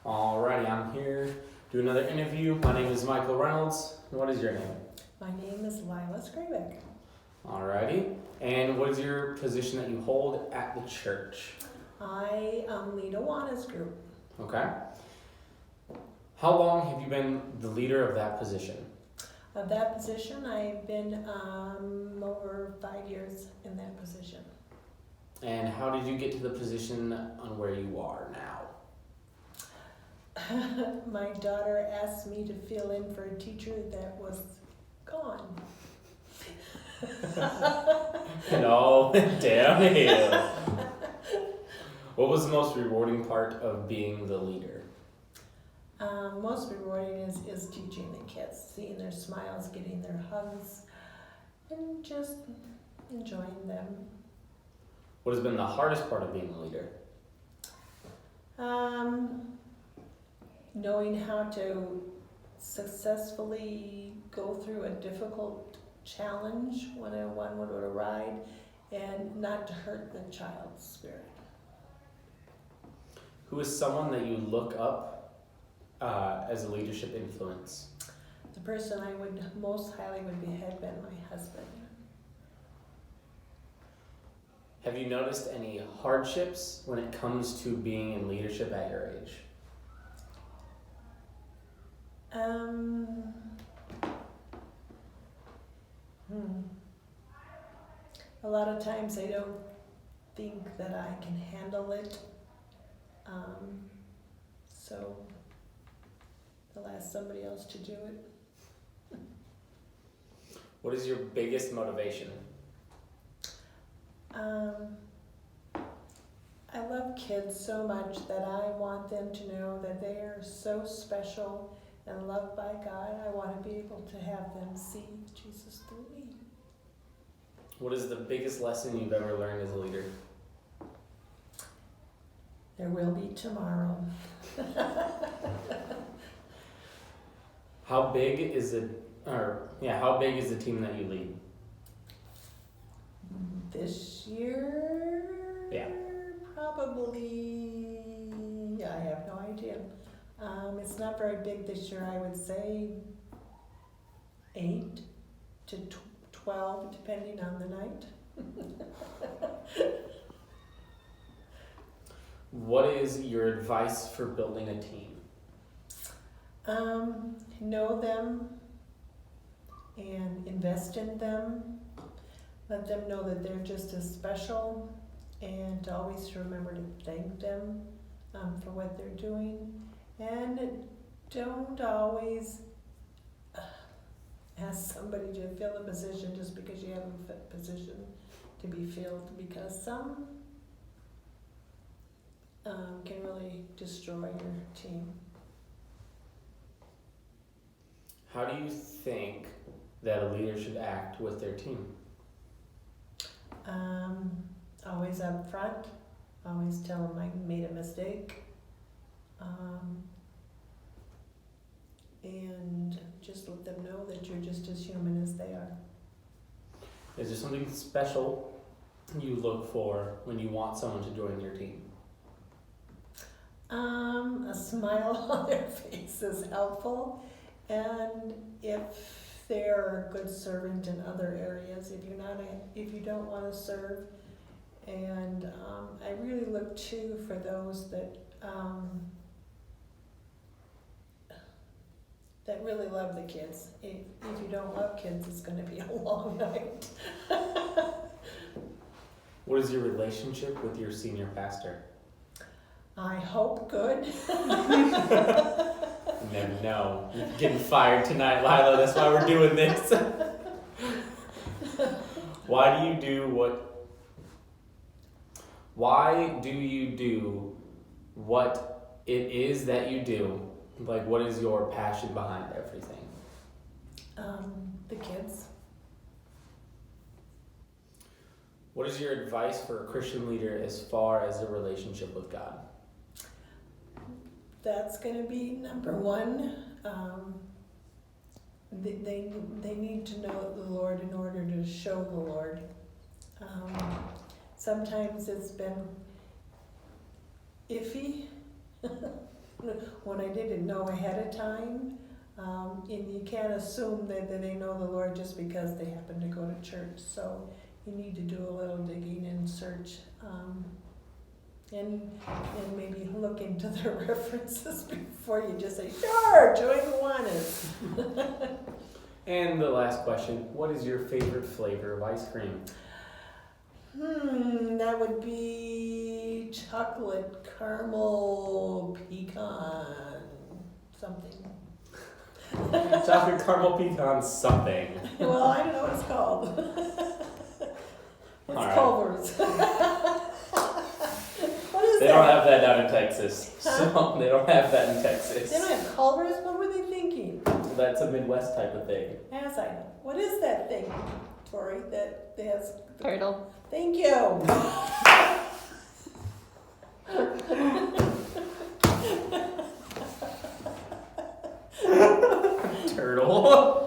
Alrighty, I'm here to do another interview. My name is Michael Reynolds. What is your name? My name is Lila Skrivik. Alrighty. And what is your position that you hold at the church? I lead Awanas group. Okay. How long have you been the leader of that position? Of that position, I've been over 5 years in that position. And how did you get to the position on where you are now? My daughter asked me to fill in for a teacher that was gone. No, damn you. What was the most rewarding part of being the leader? Most rewarding is teaching the kids, seeing their smiles, getting their hugs, and just enjoying them. What has been the hardest part of being a leader? Knowing how to successfully go through a difficult challenge when one would arrive and not to hurt the child's spirit. Who is someone that you look up as a leadership influence? The person I would most highly had been my husband. Have you noticed any hardships when it comes to being in leadership at your age? A lot of times I don't think that I can handle it. So I'll ask somebody else to do it. What is your biggest motivation? I love kids so much that I want them to know that they are so special and loved by God. I want to be able to have them see Jesus through me. What is the biggest lesson you've ever learned as a leader? There will be tomorrow. How big is how big is the team that you lead? This year? Yeah. Probably, I have no idea. It's not very big this year. I would say 8 to 12, depending on the night. What is your advice for building a team? Know them and invest in them. Let them know that they're just as special, and always remember to thank them for what they're doing. And don't always ask somebody to fill a position just because you have a position to be filled, because some can really destroy your team. How do you think that a leader should act with their team? Always up front, always tell them I made a mistake, and just let them know that you're just as human as they are. Is there something special you look for when you want someone to join your team? A smile on their face is helpful, and if they're a good servant in other areas, if you don't want to serve. And I really look too for those that really love the kids. If you don't love kids, it's going to be a long night. What is your relationship with your senior pastor? I hope good. You never know. You're getting fired tonight, Lila. That's why we're doing this. Why do you do what it is that you do? Like, what is your passion behind everything? The kids. What is your advice for a Christian leader as far as a relationship with God? That's going to be number one. They need to know the Lord in order to show the Lord. Sometimes it's been iffy when I didn't know ahead of time. And you can't assume that they know the Lord just because they happen to go to church. So you need to do a little digging and search, and maybe look into their references before you just say, sure, join Kiwanis. And the last question, what is your favorite flavor of ice cream? That would be chocolate caramel pecan something. Chocolate caramel pecan something. Well, I don't know what it's called. It's All right. Culver's. What is They that? don't have that down in Texas. Huh? So they don't have that in Texas. They don't have Culver's? What were they thinking? That's a Midwest type of thing. As I know. What is that thing, Tori, that has... Turtle. Thank you. Turtle.